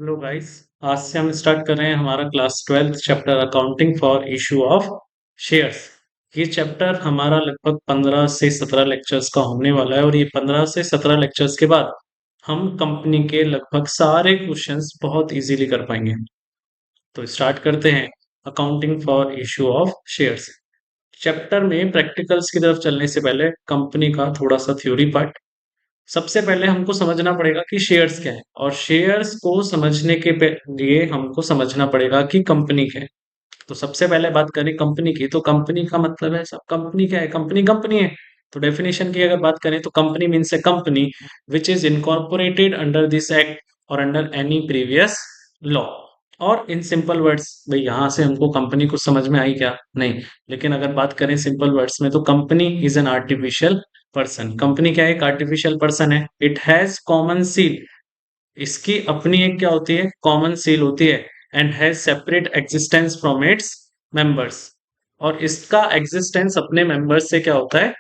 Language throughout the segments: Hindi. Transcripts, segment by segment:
Hello guys. आज से हम स्टार्ट कर रहे हैं हमारा class 12th chapter accounting for issue of shares. ये चैप्टर हमारा लगभग 15 से 17 लेक्चर्स का होने वाला है और ये 15 से 17 लेक्चर्स के बाद हम कंपनी के लगभग सारे क्वेश्चंस बहुत इजीली कर पाएंगे। तो स्टार्ट करते हैं accounting for issue of shares. Chapter में प्रैक्टिकल्स की तरफ चलने से पहले कंपनी का थोड़ा सा थ्योरी पार्ट। सबसे पहले हमको समझना पड़ेगा कि शेयर्स क्या है और शेयर्स को समझने के लिए हमको समझना पड़ेगा कि कंपनी क्या है। तो सबसे पहले बात करें कंपनी की, तो कंपनी का मतलब है सब कंपनी क्या है, कंपनी कंपनी है। तो डेफिनेशन की अगर बात करें तो company means A company which is incorporated under this act और अंडर एनी प्रीवियस लॉ। और इन सिंपल वर्ड्स, भाई यहां से हमको कंपनी को समझ में आई क्या, नहीं। लेकिन अगर बात करें सिंपल वर्ड्स में तो company is an artificial person. Company क्या है, एक आर्टिफिशियल पर्सन है। इट हैज कॉमन सील, इसकी अपनी एक क्या होती है, कॉमन सील होती है। And has separate existence from its members, और इसका एग्जिस्टेंस अपने मेंबर्स से क्या होता है,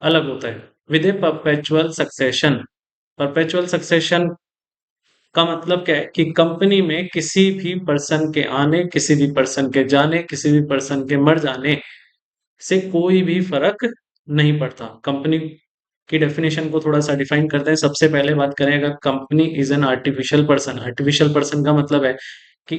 अलग होता है। With A perpetual succession. Perpetual succession का मतलब क्या है कि कंपनी में किसी भी पर्सन के आने, किसी भी पर्सन के जाने, किसी भी पर्सन के मर जाने से कोई भी फर्क नहीं पड़ता। कंपनी की डेफिनेशन को थोड़ा सा डिफाइन करते हैं। सबसे पहले बात करें, अगर company is an artificial person. Artificial person का मतलब है कि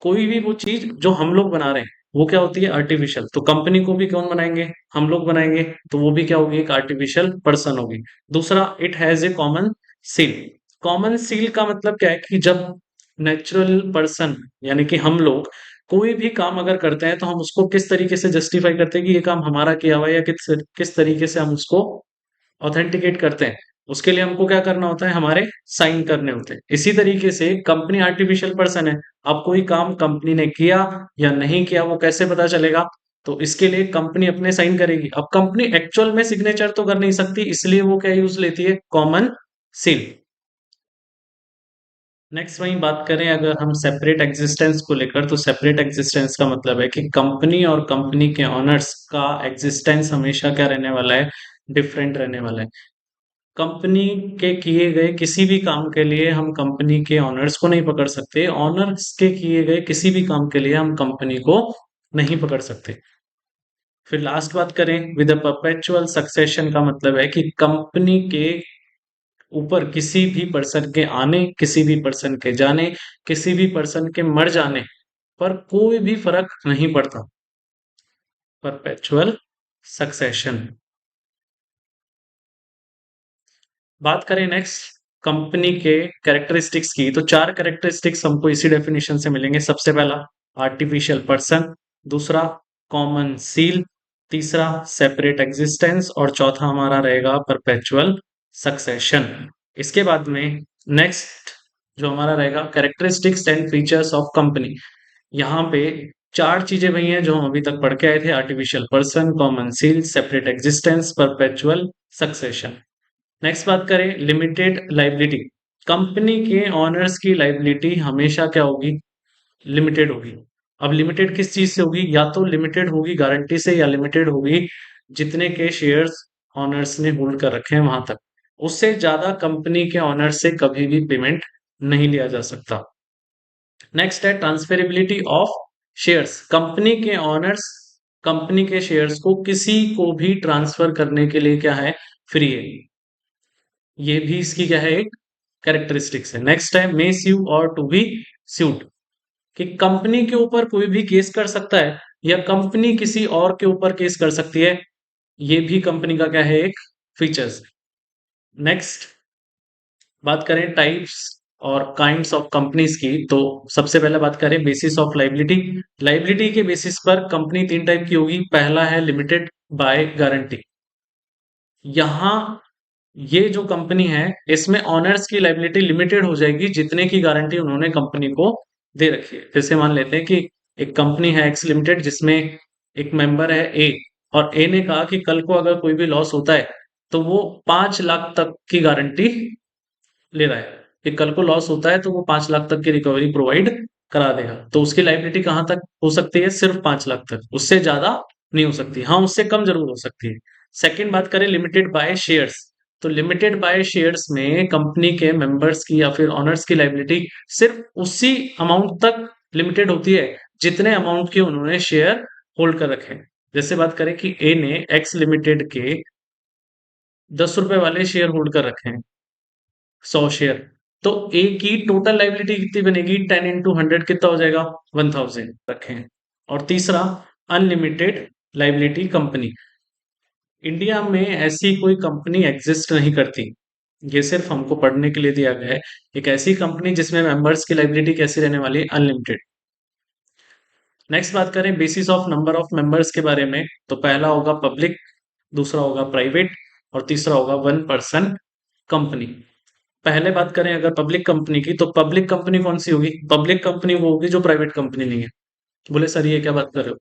कोई भी वो चीज जो हम लोग बना रहे हैं वो क्या होती है, आर्टिफिशियल। तो कंपनी को भी कौन बनाएंगे, हम लोग बनाएंगे, तो वो भी क्या होगी, एक आर्टिफिशियल पर्सन होगी। दूसरा, it has a common seal. Common seal का मतलब क्या है कि जब नेचुरल पर्सन यानी कि हम लोग कोई भी काम अगर करते हैं तो हम उसको किस तरीके से जस्टिफाई करते हैं कि ये काम हमारा किया हुआ है, या किस किस तरीके से हम उसको ऑथेंटिकेट करते हैं। उसके लिए हमको क्या करना होता है, हमारे साइन करने होते हैं। इसी तरीके से कंपनी आर्टिफिशियल पर्सन है। अब कोई काम कंपनी ने किया या नहीं किया वो कैसे पता चलेगा, तो इसके लिए कंपनी अपने साइन करेगी। अब कंपनी एक्चुअल में सिग्नेचर तो कर नहीं सकती, इसलिए वो क्या यूज लेती है, कॉमन सील। नेक्स्ट वहीं बात करें अगर हम सेपरेट एग्जिस्टेंस को लेकर, तो सेपरेट एग्जिस्टेंस का मतलब है कि कंपनी और कंपनी के ऑनर्स का एग्जिस्टेंस हमेशा क्या रहने वाला है, डिफरेंट रहने वाला है। कंपनी के किए गए किसी भी काम के लिए हम कंपनी के ऑनर्स को नहीं पकड़ सकते, ऑनर्स के किए गए किसी भी काम के लिए हम कंपनी को नहीं पकड़ सकते। फिर लास्ट बात करें, विद अ परपेचुअल सक्सेशन का मतलब है कि कंपनी के ऊपर किसी भी पर्सन के आने, किसी भी पर्सन के जाने, किसी भी पर्सन के मर जाने पर कोई भी फर्क नहीं पड़ता। Perpetual succession. बात करें नेक्स्ट कंपनी के कैरेक्टरिस्टिक्स की, तो चार कैरेक्टरिस्टिक्स हमको इसी डेफिनेशन से मिलेंगे। सबसे पहला, आर्टिफिशियल पर्सन। दूसरा, कॉमन सील। तीसरा, सेपरेट एग्जिस्टेंस। और चौथा हमारा रहेगा परपेचुअल सक्सेशन। इसके बाद में नेक्स्ट जो हमारा रहेगा, characteristics and features of company. यहाँ पे चार चीजें वही हैं जो हम अभी तक पढ़ के आए थे, artificial person, common seal, separate existence, perpetual succession. Next बात करें, लिमिटेड लाइबिलिटी। कंपनी के ऑनर्स की लाइबिलिटी हमेशा क्या होगी, लिमिटेड होगी। अब लिमिटेड किस चीज से होगी, या तो लिमिटेड होगी गारंटी से, या लिमिटेड होगी जितने के शेयर्स ऑनर्स ने होल्ड कर रखे हैं वहां तक। उससे ज्यादा कंपनी के ऑनर्स से कभी भी पेमेंट नहीं लिया जा सकता। नेक्स्ट है ट्रांसफेरेबिलिटी ऑफ शेयर्स। कंपनी के ऑनर्स कंपनी के शेयर्स को किसी को भी ट्रांसफर करने के लिए क्या है, फ्री है। ये भी इसकी क्या है, एक कैरेक्टरिस्टिक्स है। नेक्स्ट है मे स्यू और टू बी स्यूड, कि कंपनी के ऊपर कोई भी केस कर सकता है या कंपनी किसी और के ऊपर केस कर सकती है। ये भी कंपनी का क्या है, एक फीचर्स। नेक्स्ट बात करें टाइप्स और काइंड्स ऑफ कंपनीज की, तो सबसे पहले बात करें बेसिस ऑफ लाइबिलिटी। लाइबिलिटी के बेसिस पर कंपनी तीन टाइप की होगी। पहला है लिमिटेड बाय गारंटी। यहां ये जो कंपनी है इसमें ऑनर्स की लाइबिलिटी लिमिटेड हो जाएगी जितने की गारंटी उन्होंने कंपनी को दे रखी है। जैसे मान लेते हैं कि एक कंपनी है एक्स लिमिटेड जिसमें एक मेंबर है ए, और ए ने कहा कि कल को अगर कोई भी लॉस होता है तो वो 5 लाख तक की गारंटी ले रहा है कि कल को लॉस होता है तो वो 5 लाख तक की रिकवरी प्रोवाइड करा देगा। तो उसकी लाइबिलिटी कहां तक हो सकती है, सिर्फ 5 लाख तक, उससे ज्यादा नहीं हो सकती। हाँ, उससे कम जरूर हो सकती है। सेकंड बात करें लिमिटेड बाय शेयर्स। तो लिमिटेड बाय शेयर्स में कंपनी के मेंबर्स की या फिर ऑनर्स की लाइबिलिटी सिर्फ उसी अमाउंट तक लिमिटेड होती है जितने अमाउंट के उन्होंने शेयर होल्ड कर रखे हैं। जैसे बात करें कि ए ने एक्स लिमिटेड के 10 रुपए वाले शेयर होल्ड कर रखे हैं, 100 शेयर। तो ए की टोटल लाइबिलिटी कितनी बनेगी? 10 into 100 कितना हो जाएगा? 1000 रखे हैं। और तीसरा, अनलिमिटेड लाइबिलिटी कंपनी। इंडिया में ऐसी कोई कंपनी एग्जिस्ट नहीं करती, ये सिर्फ हमको पढ़ने के लिए दिया गया है। एक ऐसी कंपनी जिसमें मेंबर्स की लाइबिलिटी कैसी रहने वाली है? अनलिमिटेड। नेक्स्ट बात करें basis of number of members के बारे में, तो पहला होगा पब्लिक, दूसरा होगा प्राइवेट और तीसरा होगा वन पर्सन कंपनी। पहले बात करें अगर पब्लिक कंपनी की, तो पब्लिक कंपनी कौन सी होगी? पब्लिक कंपनी वो होगी जो प्राइवेट कंपनी नहीं है। बोले सर ये क्या बात कर रहे हो?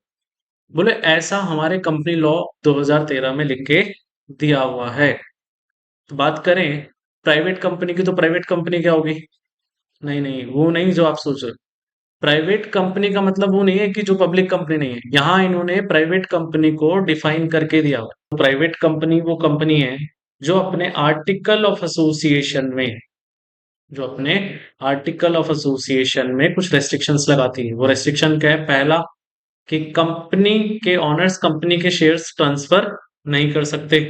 बोले ऐसा हमारे कंपनी लॉ 2013 में लिख के दिया हुआ है। तो बात करें प्राइवेट कंपनी की, तो प्राइवेट कंपनी क्या होगी? नहीं नहीं, वो नहीं जो आप सोच रहे हो। प्राइवेट कंपनी का मतलब वो नहीं है कि जो पब्लिक कंपनी नहीं है। यहाँ इन्होंने प्राइवेट कंपनी को डिफाइन करके दिया हुआ है। प्राइवेट कंपनी वो कंपनी है जो अपने आर्टिकल ऑफ एसोसिएशन में कुछ रेस्ट्रिक्शंस लगाती है। वो रेस्ट्रिक्शन क्या है? पहला, कि कंपनी के ऑनर्स कंपनी के शेयर्स ट्रांसफर नहीं कर सकते।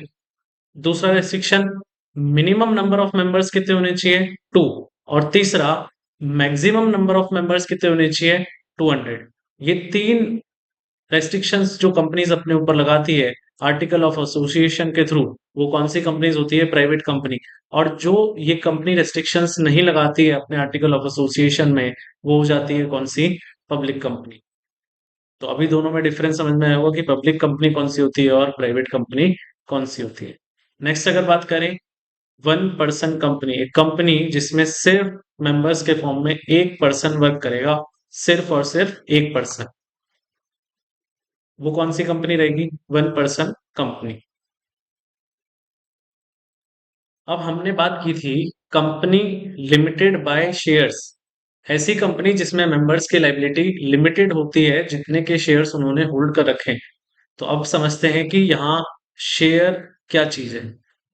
दूसरा restriction, minimum number of members कितने होने चाहिए? 2। और तीसरा, मैक्सिमम नंबर ऑफ मेंबर्स कितने होने चाहिए? 200। ये तीन रेस्ट्रिक्शंस जो कंपनीज अपने ऊपर लगाती है आर्टिकल ऑफ एसोसिएशन के थ्रू, वो कौन सी कंपनीज होती है? Private company. और जो ये कंपनी रेस्ट्रिक्शंस नहीं लगाती है अपने आर्टिकल ऑफ एसोसिएशन में, वो हो जाती है कौन सी? Public company. तो अभी दोनों में डिफरेंस समझ में आया होगा कि पब्लिक कंपनी कौन सी होती है और प्राइवेट कंपनी कौन सी होती है। नेक्स्ट अगर बात करें वन पर्सन कंपनी, एक कंपनी जिसमें सिर्फ मेंबर्स के फॉर्म में एक पर्सन वर्क करेगा, सिर्फ और सिर्फ एक पर्सन, वो कौन सी कंपनी रहेगी? One person company. अब हमने बात की थी कंपनी लिमिटेड बाय शेयर्स, ऐसी कंपनी जिसमें मेंबर्स की लाइबिलिटी लिमिटेड होती है जितने के शेयर्स उन्होंने होल्ड कर रखे हैं। तो अब समझते हैं कि यहाँ शेयर क्या चीज है।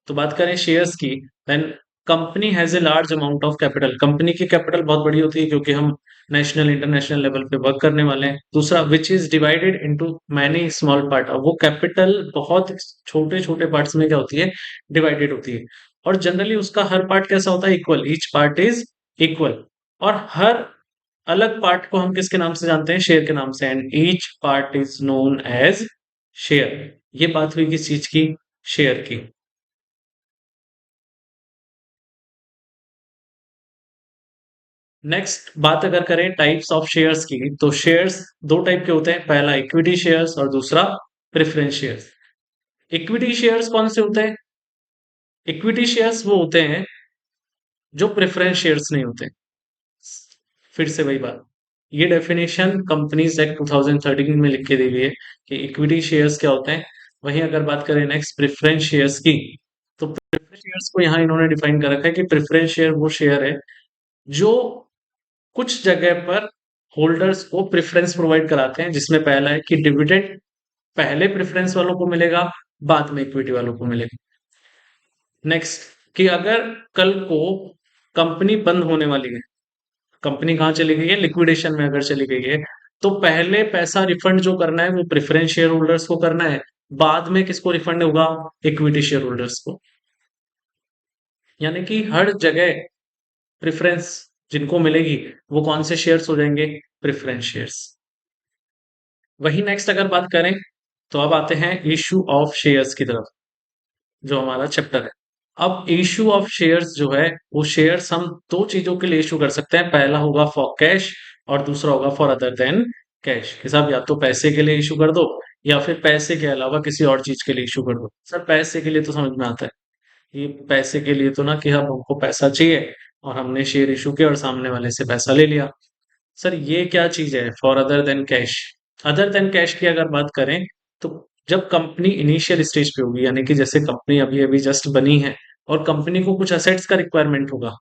तो बात करें शेयर्स की, then company has a large amount of capital. Company की कैपिटल बहुत बड़ी होती है क्योंकि हम नेशनल इंटरनेशनल लेवल पे वर्क करने वाले हैं। दूसरा, which is divided into many small part. अब वो कैपिटल बहुत छोटे छोटे पार्ट्स में क्या होती है? डिवाइडेड होती है। और जनरली उसका हर पार्ट कैसा होता है? Equal, each part is equal. और हर अलग पार्ट को हम किसके नाम से जानते हैं? शेयर के नाम से। And each part is known as share. ये बात हुई किस चीज की? शेयर की। नेक्स्ट बात अगर करें टाइप्स ऑफ शेयर्स की, तो शेयर्स दो टाइप के होते हैं, पहला इक्विटी शेयर्स और दूसरा प्रेफरेंस शेयर्स। इक्विटी शेयर्स कौन से होते हैं? इक्विटी शेयर्स वो होते हैं जो प्रेफरेंस शेयर्स नहीं होते। फिर से वही बात, ये डेफिनेशन कंपनीज एक्ट 2013 में लिख के दी हुई है कि इक्विटी शेयर्स क्या होते हैं। वहीं अगर बात करें नेक्स्ट प्रेफरेंस शेयर्स की, तो प्रेफरेंस शेयर्स को यहाँ इन्होंने डिफाइन कर रखा है कि प्रेफरेंस शेयर वो शेयर है जो कुछ जगह पर होल्डर्स को प्रेफरेंस प्रोवाइड कराते हैं, जिसमें पहला है कि डिविडेंड पहले प्रेफरेंस वालों को मिलेगा, बाद में इक्विटी वालों को मिलेगा। नेक्स्ट, कि अगर कल को कंपनी बंद होने वाली है, कंपनी कहाँ चली गई है? लिक्विडेशन में अगर चली गई है, तो पहले पैसा रिफंड जो करना है वो प्रेफरेंस शेयर होल्डर्स को करना है, बाद में किसको रिफंड होगा? इक्विटी शेयर होल्डर्स को। यानी कि हर जगह प्रेफरेंस जिनको मिलेगी वो कौन से शेयर्स हो जाएंगे? Preference shares. वही नेक्स्ट अगर बात करें, तो अब आते हैं इशू ऑफ शेयर्स की तरफ, जो हमारा चैप्टर है। अब इशू ऑफ शेयर्स जो है, वो शेयर्स हम दो चीजों के लिए इशू कर सकते हैं। पहला होगा फॉर कैश और दूसरा होगा फॉर अदर देन कैश। हिसाब या तो पैसे के लिए इशू कर दो या फिर पैसे के अलावा किसी और चीज के लिए इशू कर दो। सर पैसे के लिए तो समझ में आता है, ये पैसे के लिए तो ना कि हम हमको पैसा चाहिए और हमने शेयर इशू किया और सामने वाले से पैसा ले लिया। सर ये क्या चीज है for other than cash? Other than cash की अगर बात करें, तो जब कंपनी इनिशियल स्टेज पे होगी, यानी कि जैसे कंपनी अभी अभी जस्ट बनी है और कंपनी को कुछ असेट्स का रिक्वायरमेंट होगा,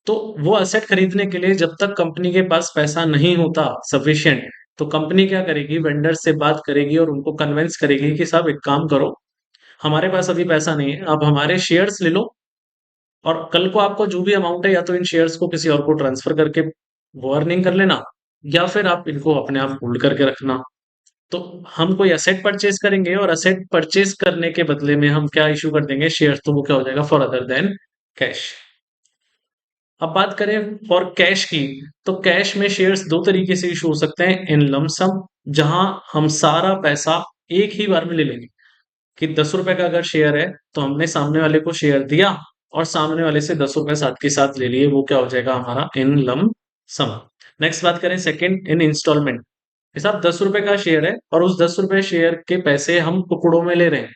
तो वो असेट खरीदने के लिए जब तक कंपनी के पास पैसा नहीं होता सफिशिएंट, तो कंपनी क्या करेगी? वेंडर से बात करेगी और उनको कन्विंस करेगी कि साहब एक काम करो, हमारे पास अभी पैसा नहीं है, अब हमारे शेयर्स ले लो और कल को आपको जो भी अमाउंट है या तो इन शेयर्स को किसी और को ट्रांसफर करके वो अर्निंग कर लेना, या फिर आप इनको अपने आप होल्ड करके रखना। तो हम कोई असेट परचेज करेंगे और असेट परचेज करने के बदले में हम क्या इशू कर देंगे, शेयर्स, तो वो क्या हो जाएगा, फॉर अदर देन कैश। अब बात करें फॉर कैश की, तो कैश में शेयर्स दो तरीके से इशू हो सकते हैं, इन लमसम, जहां हम सारा पैसा एक ही बार में ले लेंगे, कि 10 रुपए का अगर शेयर है तो हमने सामने वाले को शेयर दिया और सामने वाले से 10 रुपए साथ के साथ ले लिए, वो क्या हो जाएगा हमारा इन लम सम। नेक्स्ट बात करें सेकंड, इन इंस्टॉलमेंट। साहब 10 रुपए का शेयर है और उस 10 रुपए शेयर के पैसे हम टुकड़ों में ले रहे हैं,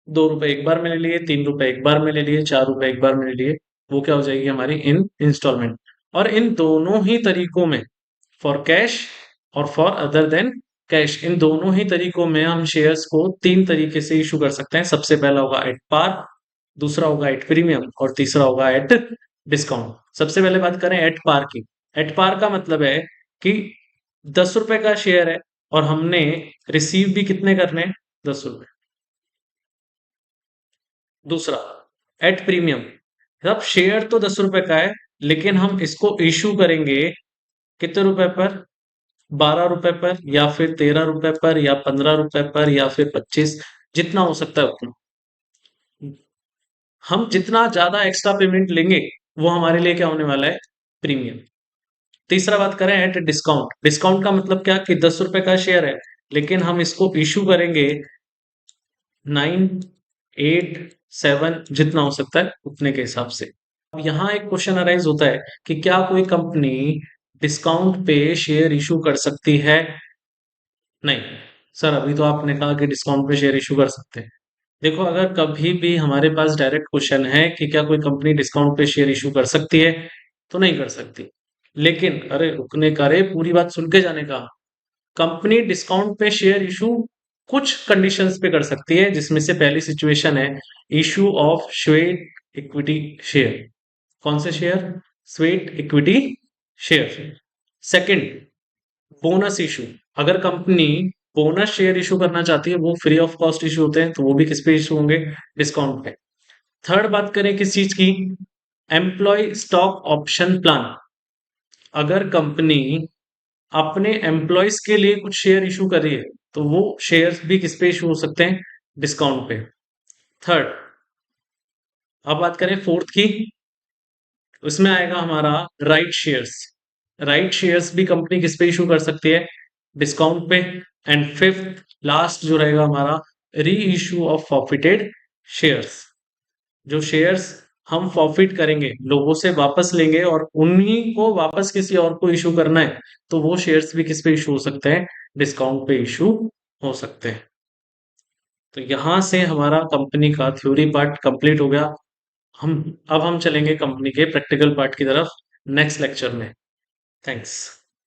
2 रुपए एक बार में ले लिए, 3 रुपए एक बार में ले लिए, 4 रुपए एक बार में ले लिए, वो क्या हो जाएगी हमारी इन इंस्टॉलमेंट। और इन दोनों ही तरीकों में, फॉर कैश और फॉर अदर देन कैश, इन दोनों ही तरीकों में हम शेयर्स को तीन तरीके से इशू कर सकते हैं। सबसे पहला होगा एट पार, दूसरा होगा एट प्रीमियम और तीसरा होगा एट डिस्काउंट। सबसे पहले बात करें एट पार की। एट पार का मतलब है कि 10 रुपए का शेयर है और हमने रिसीव भी कितने करने हैं, 10 रुपए। दूसरा एट प्रीमियम, अब शेयर तो 10 रुपए का है लेकिन हम इसको इशू करेंगे कितने रुपए पर, 12 रुपए पर या फिर 13 रुपए पर या 15 रुपए पर या फिर 25, जितना हो सकता है उतना। हम जितना ज्यादा एक्स्ट्रा पेमेंट लेंगे वो हमारे लिए क्या होने वाला है, प्रीमियम। तीसरा बात करें एट डिस्काउंट। डिस्काउंट का मतलब क्या कि 10 रुपए का शेयर है लेकिन हम इसको इशू करेंगे 9, 8, 7, जितना हो सकता है उतने के हिसाब से। अब यहाँ एक क्वेश्चन अराइज होता है कि क्या कोई कंपनी डिस्काउंट पे शेयर इशू कर सकती है? नहीं सर, अभी तो आपने कहा कि डिस्काउंट पे शेयर इशू कर सकते हैं। देखो, अगर कभी भी हमारे पास डायरेक्ट क्वेश्चन है कि क्या कोई कंपनी डिस्काउंट पे शेयर इशू कर सकती है, तो नहीं कर सकती। लेकिन अरे रुकने का रे, पूरी बात सुन के जाने का। कंपनी डिस्काउंट पे शेयर इशू कुछ कंडीशंस पे कर सकती है, जिसमें से पहली सिचुएशन है issue of sweat equity share. कौन से share? Sweat equity share. Second, bonus issue. अगर कंपनी बोनस शेयर इशू करना चाहती है, वो फ्री ऑफ कॉस्ट इशू होते हैं, तो वो भी किस पे इशू होंगे, डिस्काउंट पे। थर्ड बात करें किस चीज की, एम्प्लॉय स्टॉक ऑप्शन प्लान। अगर कंपनी अपने एम्प्लॉयज के लिए कुछ शेयर इशू कर रही है तो वो शेयर्स भी किस पे इशू हो सकते हैं, डिस्काउंट पे। थर्ड, अब बात करें फोर्थ की, उसमें आएगा हमारा राइट शेयर्स। राइट शेयर्स भी कंपनी किस पे इशू कर सकती है, डिस्काउंट पे। एंड फिफ्थ लास्ट जो रहेगा हमारा, री इशू ऑफ फॉरफिटेड शेयर्स। जो शेयर्स हम फॉरफिट करेंगे, लोगों से वापस लेंगे और उन्हीं को वापस किसी और को इशू करना है, तो वो शेयर्स भी किस पे इशू हो सकते हैं, डिस्काउंट पे इशू हो सकते हैं। तो यहां से हमारा कंपनी का थ्योरी पार्ट कंप्लीट हो गया। हम अब हम चलेंगे कंपनी के प्रैक्टिकल पार्ट की तरफ नेक्स्ट लेक्चर में। थैंक्स।